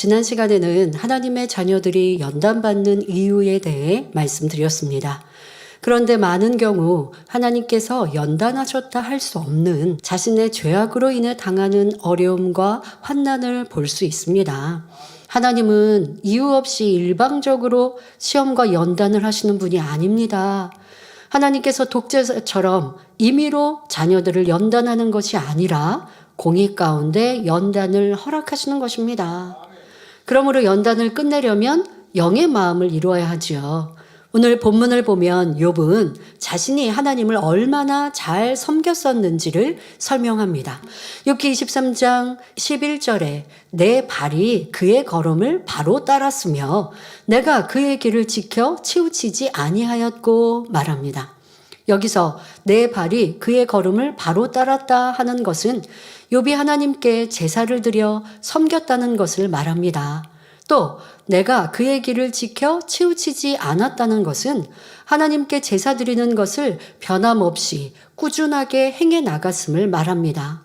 지난 시간에는 하나님의 자녀들이 연단받는 이유에 대해 말씀드렸습니다. 그런데 많은 경우 하나님께서 연단하셨다 할 수 없는 자신의 죄악으로 인해 당하는 어려움과 환난을 볼 수 있습니다. 하나님은 이유 없이 일방적으로 시험과 연단을 하시는 분이 아닙니다. 하나님께서 독재자처럼 임의로 자녀들을 연단하는 것이 아니라 공의 가운데 연단을 허락하시는 것입니다. 그러므로 연단을 끝내려면 영의 마음을 이루어야 하지요. 오늘 본문을 보면 욥은 자신이 하나님을 얼마나 잘 섬겼었는지를 설명합니다. 욥기 23장 11절에 내 발이 그의 걸음을 바로 따랐으며 내가 그의 길을 지켜 치우치지 아니하였고 말합니다. 여기서 내 발이 그의 걸음을 바로 따랐다 하는 것은 욥이 하나님께 제사를 드려 섬겼다는 것을 말합니다. 또 내가 그의 길을 지켜 치우치지 않았다는 것은 하나님께 제사 드리는 것을 변함없이 꾸준하게 행해 나갔음을 말합니다.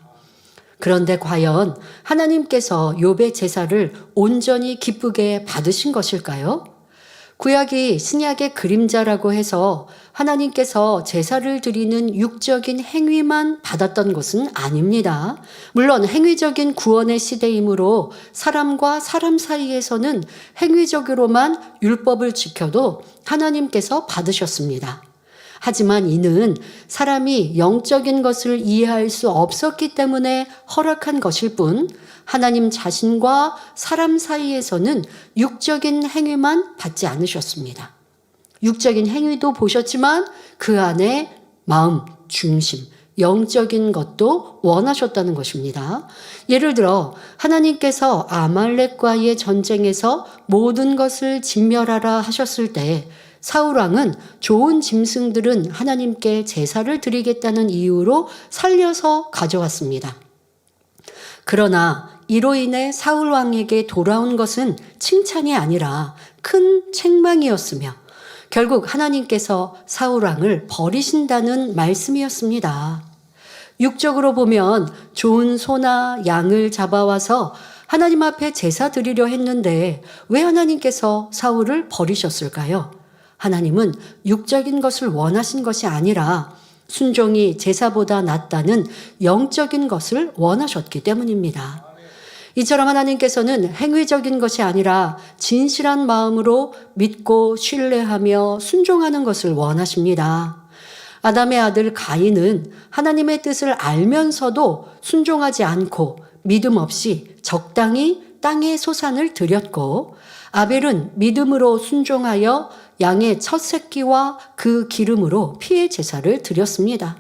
그런데 과연 하나님께서 욥의 제사를 온전히 기쁘게 받으신 것일까요? 구약이 신약의 그림자라고 해서 하나님께서 제사를 드리는 육적인 행위만 받았던 것은 아닙니다. 물론 행위적인 구원의 시대이므로 사람과 사람 사이에서는 행위적으로만 율법을 지켜도 하나님께서 받으셨습니다. 하지만 이는 사람이 영적인 것을 이해할 수 없었기 때문에 허락한 것일 뿐 하나님 자신과 사람 사이에서는 육적인 행위만 받지 않으셨습니다. 육적인 행위도 보셨지만 그 안에 마음, 중심, 영적인 것도 원하셨다는 것입니다. 예를 들어 하나님께서 아말렉과의 전쟁에서 모든 것을 진멸하라 하셨을 때 사울왕은 좋은 짐승들은 하나님께 제사를 드리겠다는 이유로 살려서 가져왔습니다. 그러나 이로 인해 사울왕에게 돌아온 것은 칭찬이 아니라 큰 책망이었으며 결국 하나님께서 사울왕을 버리신다는 말씀이었습니다. 육적으로 보면 좋은 소나 양을 잡아와서 하나님 앞에 제사 드리려 했는데 왜 하나님께서 사울을 버리셨을까요? 하나님은 육적인 것을 원하신 것이 아니라 순종이 제사보다 낫다는 영적인 것을 원하셨기 때문입니다. 이처럼 하나님께서는 행위적인 것이 아니라 진실한 마음으로 믿고 신뢰하며 순종하는 것을 원하십니다. 아담의 아들 가인은 하나님의 뜻을 알면서도 순종하지 않고 믿음 없이 적당히 땅의 소산을 드렸고 아벨은 믿음으로 순종하여 양의 첫 새끼와 그 기름으로 피의 제사를 드렸습니다.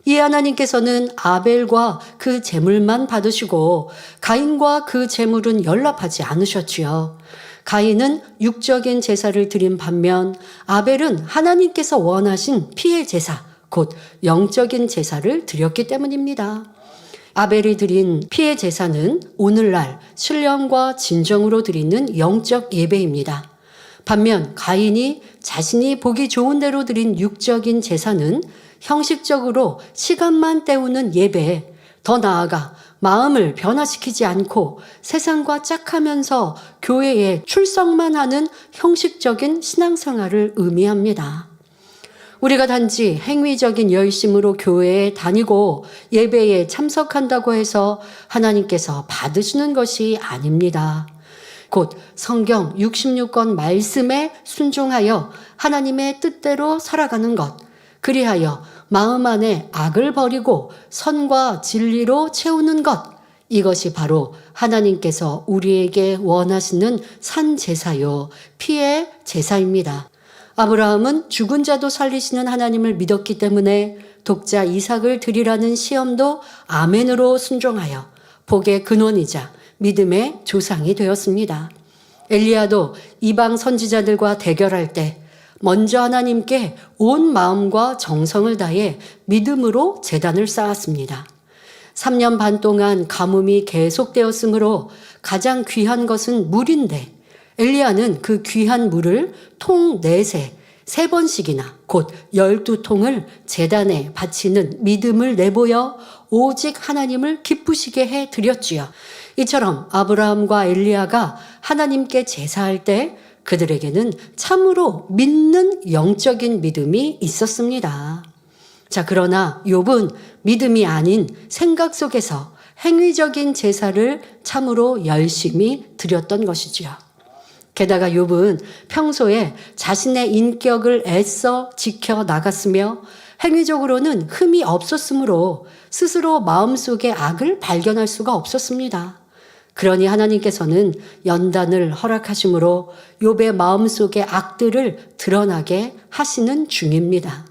이 하나님께서는 아벨과 그 제물만 받으시고 가인과 그 제물은 연락하지 않으셨지요. 가인은 육적인 제사를 드린 반면 아벨은 하나님께서 원하신 피의 제사, 곧 영적인 제사를 드렸기 때문입니다. 아벨이 드린 피의 제사는 오늘날 신령과 진정으로 드리는 영적 예배입니다. 반면 가인이 자신이 보기 좋은 대로 드린 육적인 제사는 형식적으로 시간만 때우는 예배, 더 나아가 마음을 변화시키지 않고 세상과 짝하면서 교회에 출석만 하는 형식적인 신앙생활을 의미합니다. 우리가 단지 행위적인 열심으로 교회에 다니고 예배에 참석한다고 해서 하나님께서 받으시는 것이 아닙니다. 곧 성경 66권 말씀에 순종하여 하나님의 뜻대로 살아가는 것, 그리하여 마음 안에 악을 버리고 선과 진리로 채우는 것, 이것이 바로 하나님께서 우리에게 원하시는 산 제사요, 피의 제사입니다. 아브라함은 죽은 자도 살리시는 하나님을 믿었기 때문에 독자 이삭을 드리라는 시험도 아멘으로 순종하여 복의 근원이자 믿음의 조상이 되었습니다. 엘리야도 이방 선지자들과 대결할 때 먼저 하나님께 온 마음과 정성을 다해 믿음으로 제단을 쌓았습니다. 3년 반 동안 가뭄이 계속되었으므로 가장 귀한 것은 물인데 엘리야는 그 귀한 물을 통 4세, 3번씩이나 곧 12통을 제단에 바치는 믿음을 내보여 오직 하나님을 기쁘시게 해 드렸지요. 이처럼 아브라함과 엘리야가 하나님께 제사할 때 그들에게는 참으로 믿는 영적인 믿음이 있었습니다. 자, 그러나 욥은 믿음이 아닌 생각 속에서 행위적인 제사를 참으로 열심히 드렸던 것이지요. 게다가 욥은 평소에 자신의 인격을 애써 지켜 나갔으며 행위적으로는 흠이 없었으므로 스스로 마음속에 악을 발견할 수가 없었습니다. 그러니 하나님께서는 연단을 허락하심으로 욥의 마음속의 악들을 드러나게 하시는 중입니다.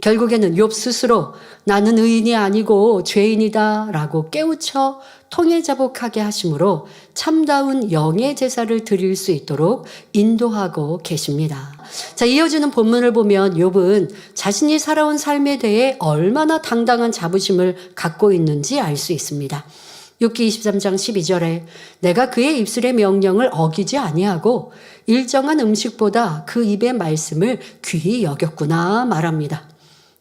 결국에는 욥 스스로 나는 의인이 아니고 죄인이다 라고 깨우쳐 통회자복하게 하심으로 참다운 영의 제사를 드릴 수 있도록 인도하고 계십니다. 자, 이어지는 본문을 보면 욥은 자신이 살아온 삶에 대해 얼마나 당당한 자부심을 갖고 있는지 알 수 있습니다. 욥기 23장 12절에 내가 그의 입술의 명령을 어기지 아니하고 일정한 음식보다 그 입의 말씀을 귀히 여겼구나 말합니다.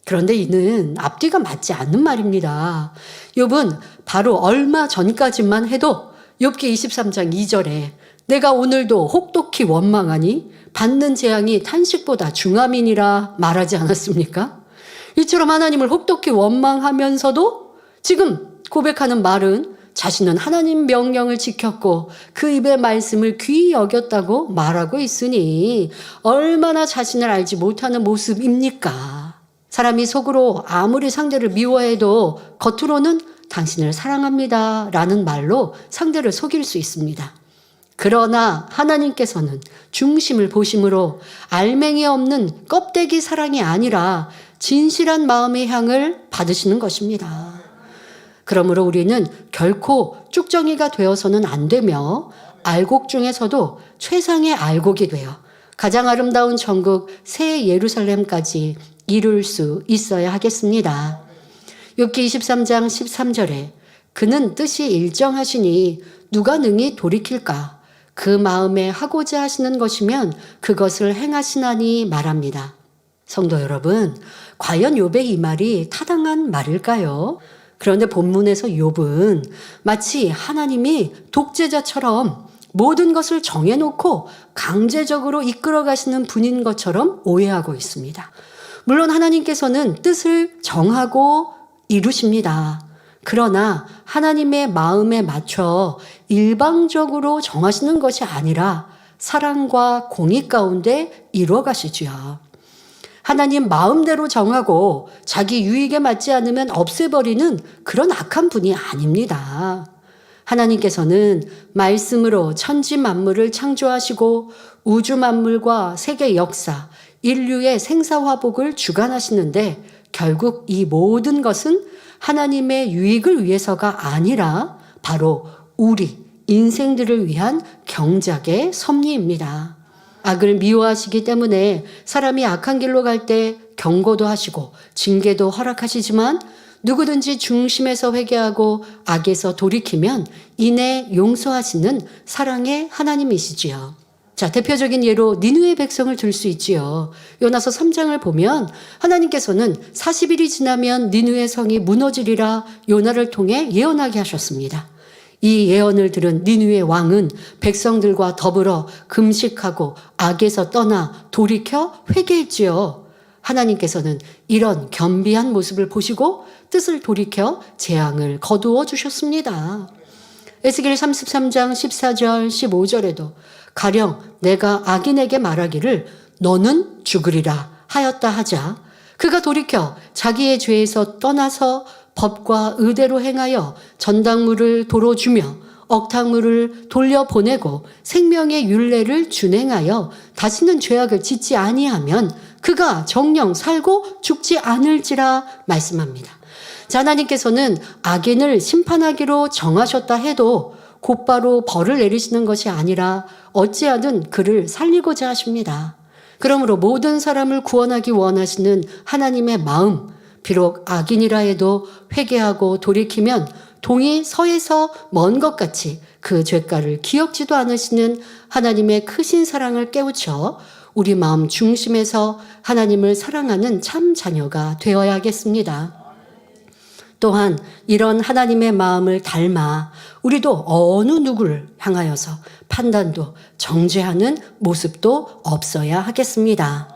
그런데 이는 앞뒤가 맞지 않는 말입니다. 욥은 바로 얼마 전까지만 해도 욥기 23장 2절에 내가 오늘도 혹독히 원망하니 받는 재앙이 탄식보다 중함이니라 말하지 않았습니까? 이처럼 하나님을 혹독히 원망하면서도 지금 고백하는 말은 자신은 하나님 명령을 지켰고 그 입의 말씀을 귀히 여겼다고 말하고 있으니 얼마나 자신을 알지 못하는 모습입니까? 사람이 속으로 아무리 상대를 미워해도 겉으로는 당신을 사랑합니다 라는 말로 상대를 속일 수 있습니다. 그러나 하나님께서는 중심을 보심으로 알맹이 없는 껍데기 사랑이 아니라 진실한 마음의 향을 받으시는 것입니다. 그러므로 우리는 결코 쭉정이가 되어서는 안 되며 알곡 중에서도 최상의 알곡이 되어 가장 아름다운 천국 새 예루살렘까지 이룰 수 있어야 하겠습니다. 욥기 23장 13절에 그는 뜻이 일정하시니 누가 능히 돌이킬까? 그 마음에 하고자 하시는 것이면 그것을 행하시나니 말합니다. 성도 여러분, 과연 욥의 이 말이 타당한 말일까요? 그런데 본문에서 욥은 마치 하나님이 독재자처럼 모든 것을 정해놓고 강제적으로 이끌어 가시는 분인 것처럼 오해하고 있습니다. 물론 하나님께서는 뜻을 정하고 이루십니다. 그러나 하나님의 마음에 맞춰 일방적으로 정하시는 것이 아니라 사랑과 공의 가운데 이루어 가시지요. 하나님 마음대로 정하고 자기 유익에 맞지 않으면 없애버리는 그런 악한 분이 아닙니다. 하나님께서는 말씀으로 천지 만물을 창조하시고 우주 만물과 세계 역사, 인류의 생사화복을 주관하시는데 결국 이 모든 것은 하나님의 유익을 위해서가 아니라 바로 우리 인생들을 위한 경작의 섭리입니다. 악을 미워하시기 때문에 사람이 악한 길로 갈 때 경고도 하시고 징계도 허락하시지만 누구든지 중심에서 회개하고 악에서 돌이키면 이내 용서하시는 사랑의 하나님이시지요. 자, 대표적인 예로 니느웨 백성을 들 수 있지요. 요나서 3장을 보면 하나님께서는 40일이 지나면 니느웨 성이 무너지리라 요나를 통해 예언하게 하셨습니다. 이 예언을 들은 니느웨 왕은 백성들과 더불어 금식하고 악에서 떠나 돌이켜 회개했지요. 하나님께서는 이런 겸비한 모습을 보시고 뜻을 돌이켜 재앙을 거두어 주셨습니다. 에스겔 33장 14절 15절에도 가령 내가 악인에게 말하기를 너는 죽으리라 하였다 하자 그가 돌이켜 자기의 죄에서 떠나서 법과 의대로 행하여 전당물을 도로 주며 억탕물을 돌려보내고 생명의 율례를 준행하여 다시는 죄악을 짓지 아니하면 그가 정녕 살고 죽지 않을지라 말씀합니다. 자, 하나님께서는 악인을 심판하기로 정하셨다 해도 곧바로 벌을 내리시는 것이 아니라 어찌하든 그를 살리고자 하십니다. 그러므로 모든 사람을 구원하기 원하시는 하나님의 마음, 비록 악인이라 해도 회개하고 돌이키면 동이 서에서 먼 것 같이 그 죄가를 기억지도 않으시는 하나님의 크신 사랑을 깨우쳐 우리 마음 중심에서 하나님을 사랑하는 참 자녀가 되어야겠습니다. 또한 이런 하나님의 마음을 닮아 우리도 어느 누구를 향하여서 판단도 정죄하는 모습도 없어야 하겠습니다.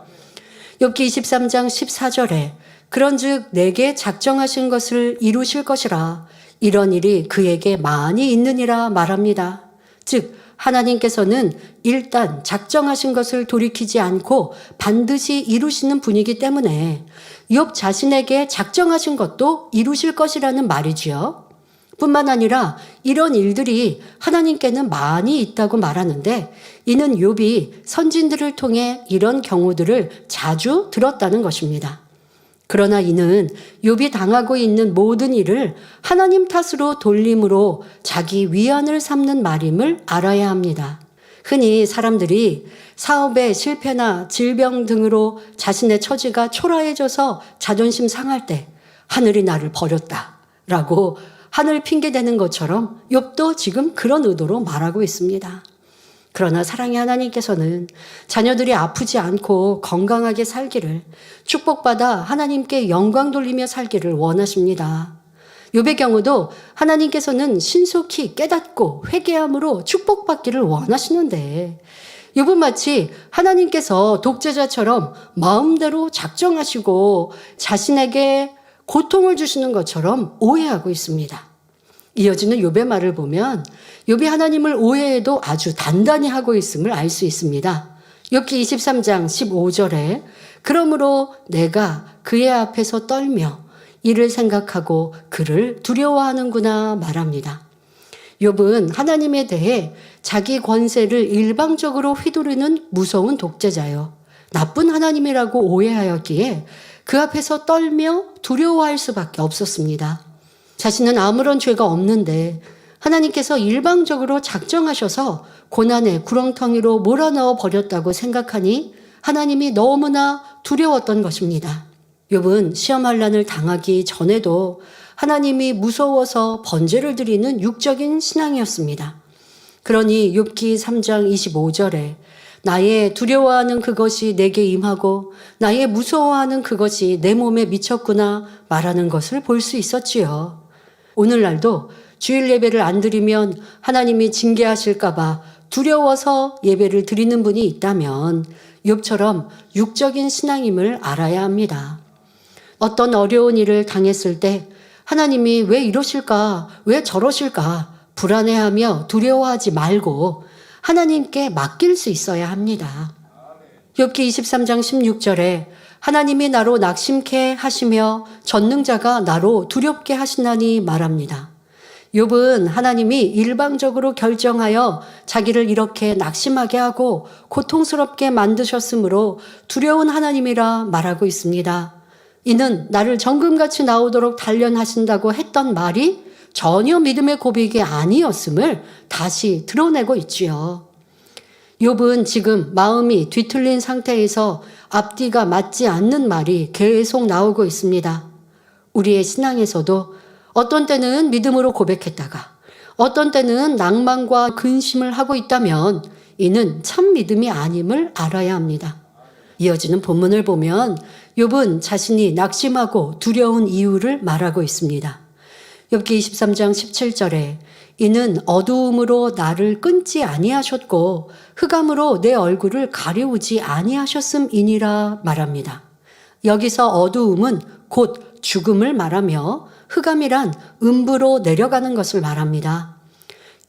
욥기 23장 14절에 그런즉 내게 작정하신 것을 이루실 것이라 이런 일이 그에게 많이 있느니라 말합니다. 즉 하나님께서는 일단 작정하신 것을 돌이키지 않고 반드시 이루시는 분이기 때문에 욥 자신에게 작정하신 것도 이루실 것이라는 말이지요. 뿐만 아니라 이런 일들이 하나님께는 많이 있다고 말하는데 이는 욥이 선진들을 통해 이런 경우들을 자주 들었다는 것입니다. 그러나 이는 욥이 당하고 있는 모든 일을 하나님 탓으로 돌림으로 자기 위안을 삼는 말임을 알아야 합니다. 흔히 사람들이 사업의 실패나 질병 등으로 자신의 처지가 초라해져서 자존심 상할 때 하늘이 나를 버렸다라고 하늘 핑계대는 것처럼 욥도 지금 그런 의도로 말하고 있습니다. 그러나 사랑의 하나님께서는 자녀들이 아프지 않고 건강하게 살기를 축복받아 하나님께 영광 돌리며 살기를 원하십니다. 욥의 경우도 하나님께서는 신속히 깨닫고 회개함으로 축복받기를 원하시는데 욥은 마치 하나님께서 독재자처럼 마음대로 작정하시고 자신에게 고통을 주시는 것처럼 오해하고 있습니다. 이어지는 욥의 말을 보면 욥이 하나님을 오해해도 아주 단단히 하고 있음을 알 수 있습니다. 욥기 23장 15절에 그러므로 내가 그의 앞에서 떨며 이를 생각하고 그를 두려워하는구나 말합니다. 욥은 하나님에 대해 자기 권세를 일방적으로 휘두르는 무서운 독재자요. 나쁜 하나님이라고 오해하였기에 그 앞에서 떨며 두려워할 수밖에 없었습니다. 자신은 아무런 죄가 없는데 하나님께서 일방적으로 작정하셔서 고난의 구렁텅이로 몰아넣어 버렸다고 생각하니 하나님이 너무나 두려웠던 것입니다. 욥은 시험환난을 당하기 전에도 하나님이 무서워서 번제를 드리는 육적인 신앙이었습니다. 그러니 욥기 3장 25절에 나의 두려워하는 그것이 내게 임하고 나의 무서워하는 그것이 내 몸에 미쳤구나 말하는 것을 볼 수 있었지요. 오늘날도 주일 예배를 안 드리면 하나님이 징계하실까 봐 두려워서 예배를 드리는 분이 있다면 욥처럼 육적인 신앙임을 알아야 합니다. 어떤 어려운 일을 당했을 때 하나님이 왜 이러실까, 왜 저러실까 불안해하며 두려워하지 말고 하나님께 맡길 수 있어야 합니다. 욥기 23장 16절에 하나님이 나로 낙심케 하시며 전능자가 나로 두렵게 하시나니 말합니다. 욥은 하나님이 일방적으로 결정하여 자기를 이렇게 낙심하게 하고 고통스럽게 만드셨으므로 두려운 하나님이라 말하고 있습니다. 이는 나를 정금같이 나오도록 단련하신다고 했던 말이 전혀 믿음의 고백이 아니었음을 다시 드러내고 있지요. 욥은 지금 마음이 뒤틀린 상태에서 앞뒤가 맞지 않는 말이 계속 나오고 있습니다. 우리의 신앙에서도 어떤 때는 믿음으로 고백했다가 어떤 때는 낭만과 근심을 하고 있다면 이는 참 믿음이 아님을 알아야 합니다. 이어지는 본문을 보면 욥은 자신이 낙심하고 두려운 이유를 말하고 있습니다. 욥기 23장 17절에 이는 어두움으로 나를 끊지 아니하셨고 흑암으로 내 얼굴을 가려우지 아니하셨음이니라 말합니다. 여기서 어두움은 곧 죽음을 말하며 흑암이란 음부로 내려가는 것을 말합니다.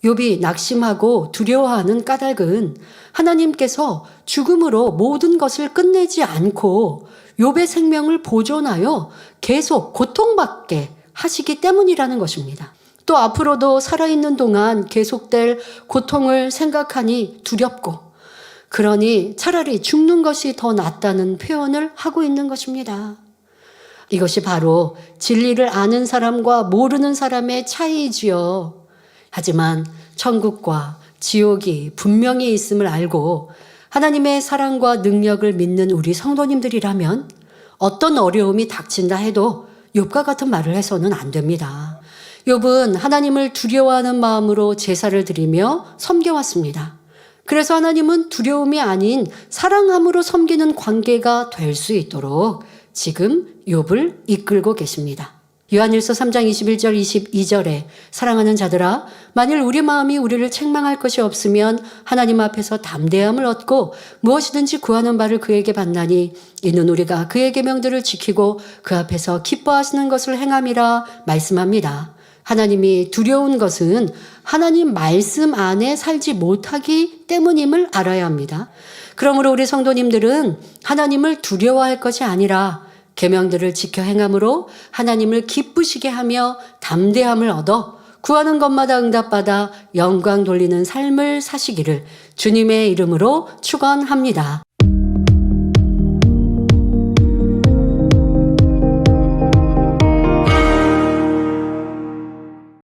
욥이 낙심하고 두려워하는 까닭은 하나님께서 죽음으로 모든 것을 끝내지 않고 욥의 생명을 보존하여 계속 고통받게 하시기 때문이라는 것입니다. 또 앞으로도 살아있는 동안 계속될 고통을 생각하니 두렵고 그러니 차라리 죽는 것이 더 낫다는 표현을 하고 있는 것입니다. 이것이 바로 진리를 아는 사람과 모르는 사람의 차이지요. 하지만 천국과 지옥이 분명히 있음을 알고 하나님의 사랑과 능력을 믿는 우리 성도님들이라면 어떤 어려움이 닥친다 해도 욥과 같은 말을 해서는 안 됩니다. 욥은 하나님을 두려워하는 마음으로 제사를 드리며 섬겨왔습니다. 그래서 하나님은 두려움이 아닌 사랑함으로 섬기는 관계가 될 수 있도록 지금 욥을 이끌고 계십니다. 요한일서 3장 21절 22절에 사랑하는 자들아 만일 우리 마음이 우리를 책망할 것이 없으면 하나님 앞에서 담대함을 얻고 무엇이든지 구하는 바를 그에게 받나니 이는 우리가 그의 계명들을 지키고 그 앞에서 기뻐하시는 것을 행함이라 말씀합니다. 하나님이 두려운 것은 하나님 말씀 안에 살지 못하기 때문임을 알아야 합니다. 그러므로 우리 성도님들은 하나님을 두려워할 것이 아니라 계명들을 지켜 행함으로 하나님을 기쁘시게 하며 담대함을 얻어 구하는 것마다 응답받아 영광 돌리는 삶을 사시기를 주님의 이름으로 축원합니다.